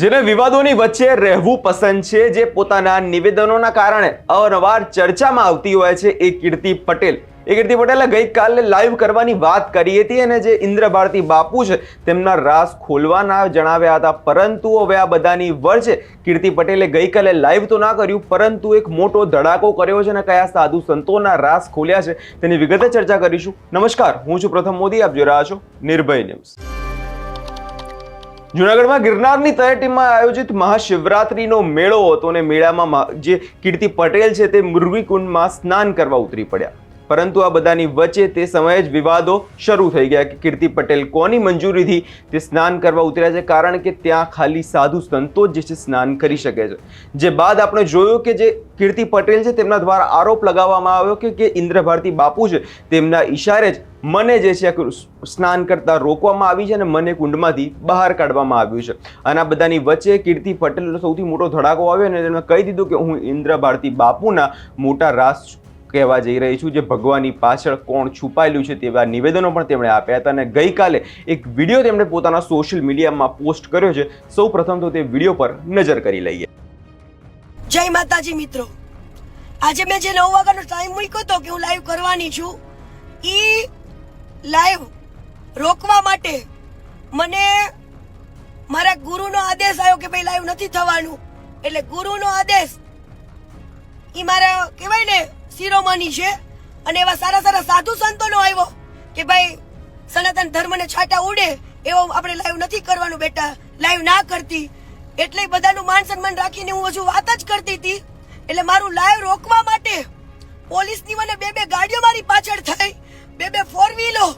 જેને વિવાદોની વચ્ચે રહેવું પસંદ છે, જે પોતાના નિવેદનોના કારણે અવારનવાર ચર્ચામાં આવતી હોય છે, એ કીર્તિ પટેલ. કીર્તિ પટેલે ગઈકાલે લાઈવ કરવાની વાત કરી હતી અને જે ઇન્દ્ર ભારતી બાપુ છે તેમના રાઝ ખોલવાના જણાવ્યા હતા. પરંતુ હવે આ બધાની વચ્ચે કીર્તિ પટેલે ગઈકાલે લાઈવ તો ના કર્યું, પરંતુ એક મોટો ધડાકો કર્યો છે અને કયા સાધુ સંતોના રાઝ ખોલ્યા છે તેની વિગતે ચર્ચા કરીશું. નમસ્કાર, હું છું પ્રથમ મોદી, આપ જોઈ રહ્યા છો નિર્ભય ન્યૂઝ. જૂનાગઢમાં ગિરનારની તળેટીમાં આયોજિત મહાશિવરાત્રીનો મેળો હતો અને મેળામાં જે કીર્તિ પટેલ છે તે મૃગીકુંડમાં સ્નાન કરવા ઉતરી પડ્યા. પરંતુ આ બધાની વચ્ચે તે સમયે જ વિવાદો શરૂ થઈ ગયા કે કીર્તિ પટેલ કોની મંજૂરીથી તે સ્નાન કરવા ઉતર્યા છે, કારણ કે ત્યાં ખાલી સાધુ સંતો જ જે છે સ્નાન કરી શકે છે. જે બાદ આપણે જોયું કે જે કીર્તિ પટેલ છે તેમના દ્વારા આરોપ લગાવવામાં આવ્યો કે ઇન્દ્ર ભારતી બાપુ છે તેમના ઈશારે જ મને જે છે સ્નાન કરતા રોકવામાં આવી છે અને મને કુંડમાંથી બહાર કાઢવામાં આવ્યું છે. અને આ બધાની વચ્ચે કીર્તિ પટેલનો સૌથી મોટો ધડાકો આવ્યો અને તેમણે કહી દીધું કે હું ઇન્દ્ર ભારતી બાપુના મોટા રાઝ કહેવા જઈ રહી છું, જે ભગવાનની પાછળ કોણ છુપાયેલું છે તેવા નિવેદનો પણ તેમણે આપ્યા હતા. અને ગઈકાલે એક વિડીયો તેમણે પોતાના સોશિયલ મીડિયામાં પોસ્ટ કર્યો છે. સૌ પ્રથમ તો તે વિડીયો પર નજર કરી લઈએ. જય માતાજી મિત્રો, આજે મેં જે 9 વાગ્યાનો ટાઈમ મૂક્યો હતો કે હું લાઈવ કરવાની છું, ઈ લાઈવ રોકવા માટે મને મારા ગુરુનો આદેશ આવ્યો કે ભાઈ લાઈવ નથી થવાનું. એટલે ગુરુનો આદેશ ઈ મારા કહેવાય ને શિરોમણી છે. અને એવા સારા સારા સાધુ સંતોનો આવ્યો કે ભાઈ સનાતન ધર્મને છાંટા ઉડે એવો આપણે લાઈવ નથી કરવાનું બેટા, લાઈવ ના કરતી. એટલે બધાનું માન સન્માન રાખીને હું હજુ વાત જ કરતી હતી. એટલે મારું લાઈવ રોકવા માટે પોલીસની મને બે ગાડીઓ મારી પાછળ થઈ, બે ફોર વ્હીલો.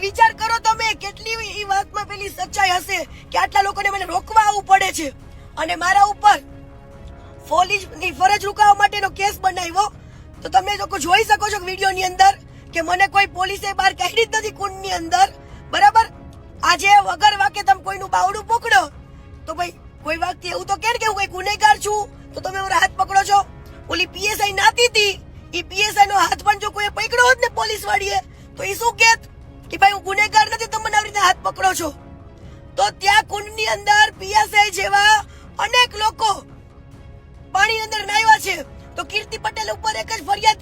વિચાર કરો તમે કેટલી એ વાતમાં પેલી સચ્ચાઈ હશે કે આટલા લોકોને મને રોકવા આવવું પડે છે. અને મારા ઉપર પોલીસની ફરજ રૂકાવવા માટેનો કેસ બનાવ્યો. તો તમે લોકો જોઈ શકો છો વિડીયોની અંદર કે મને કોઈ પોલીસે બહાર કાઢી જ નથી કુંડની અંદર, બરાબર. આજે વગર વાકે તમે કોઈનું બાવડું પકડો તો ભાઈ કોઈ વાક્ય એવું તો કે હું કોઈ ગુનેગાર છું તો તમે મારા હાથ પકડો છો. ઓલી પીએસઆઈ નાતી હતી, એ પીએસઆઈ નો હાથ પણ જો કોઈ પકડ્યો હોત ને પોલીસ વાળીએ તો એ શું કહેત કે ભાઈ હું ગુનેગાર નથી, તમે મને આવી રીતે હાથ પકડો છો. તો ત્યાં કુંડની અંદર પીએસઆઈ જેવા અનેક લોકો પાણી અંદર નાહ્યા છે. તો કીર્તિ પટેલ ઉપર એક જ ફરિયાદ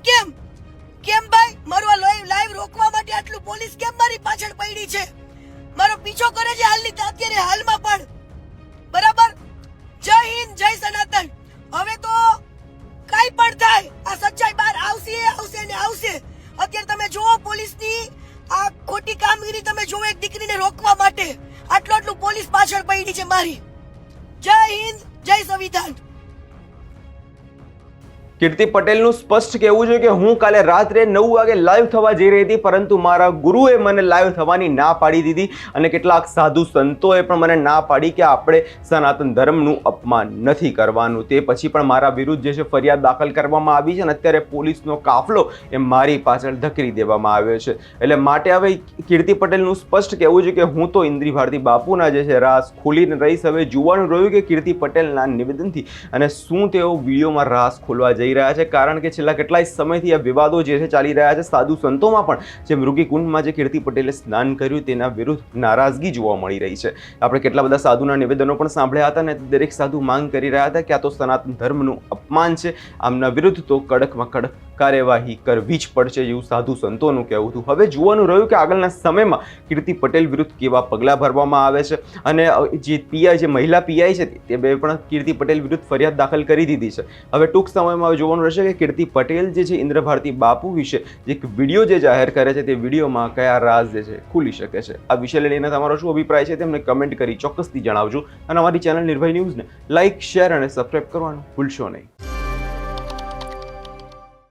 કેમ ભાઈ મારું લાઈવ રોકવા માટે આટલું પોલીસ કેમ મારી પાછળ પડી છે, મારો પીછો કરે છે અત્યારે હાલમાં પણ, બરાબર. જય હિન્દ, જય સનાતન. હવે તો કઈ પણ થાય આ સચ્ચાઈ બહાર આવશે ને આવશે. અત્યારે તમે જુઓ પોલીસની આ ખોટી કામગીરી, તમે જુઓ એક દીકરીને રોકવા માટે આટલું પોલીસ પાછળ પડી છે મારી. જય હિન્દ, જય સંવિધાન. કીર્તિ પટેલનું સ્પષ્ટ કહેવું છે કે હું કાલે રાત્રે 9 વાગે લાઈવ થવા જઈ રહી હતી, પરંતુ મારા ગુરુએ મને લાઈવ થવાની ના પાડી દીધી અને કેટલાક સાધુ સંતોએ પણ મને ના પાડી કે આપણે સનાતન ધર્મનું અપમાન નથી કરવાનું. તે પછી પણ મારા વિરુદ્ધ જે છે ફરિયાદ દાખલ કરવામાં આવી છે અને અત્યારે પોલીસનો કાફલો એ મારી પાછળ ધકેલી દેવામાં આવ્યો છે. એટલે માટે હવે કીર્તિ પટેલનું સ્પષ્ટ કહેવું છે કે હું તો ઇન્દ્ર ભારતી બાપુના જે છે રાઝ ખોલીને રહીશ. હવે જોવાનું રહ્યું કે કીર્તિ પટેલના નિવેદનથી અને શું તેઓ વિડીયોમાં રાઝ ખોલવા જઈ રહ્યા છે, કારણ કે છેલ્લા કેટલાય સમયથી આ વિવાદો જે છે ચાલી રહ્યા છે. સાધુ સંતોમાં પણ જે મૃગીકુંડમાં જે કીર્તિ પટેલે સ્નાન કર્યું તેના વિરુદ્ધ નારાજગી જોવા મળી રહી છે. આપણે કેટલા બધા સાધુના નિવેદનો પણ સાંભળ્યા હતા અને દરેક સાધુ માંગ કરી રહ્યા હતા કે આ તો સનાતન ધર્મનું અપમાન છે, આમના વિરુદ્ધ તો કડકમાં કડક કાર્યવાહી કરવી જ પડશે એવું સાધુ સંતોનું કહેવું હતું. હવે જોવાનું રહ્યું કે આગળના સમયમાં કીર્તિ પટેલ વિરુદ્ધ કેવા પગલાં ભરવામાં આવે છે. અને જે પીઆઈ, જે મહિલા પીઆઈ છે તે બે પણ કીર્તિ પટેલ વિરુદ્ધ ફરિયાદ દાખલ કરી દીધી છે. હવે ટૂંક સમયમાં જોવાનું રહેશે કે કીર્તિ પટેલ જે છે ઇન્દ્ર ભારતી બાપુ વિશે જે વિડીયો જે જાહેર કરે છે તે વિડીયોમાં કયા રાઝ જે છે ખુલી શકે છે. આ વિષય લઈને તમારો શું અભિપ્રાય છે તેમને કમેન્ટ કરી ચોક્કસથી જણાવજો. અને અમારી ચેનલ નિર્ભય ન્યૂઝને લાઇક, શેર અને સબસ્ક્રાઇબ કરવાનું ભૂલશો નહીં.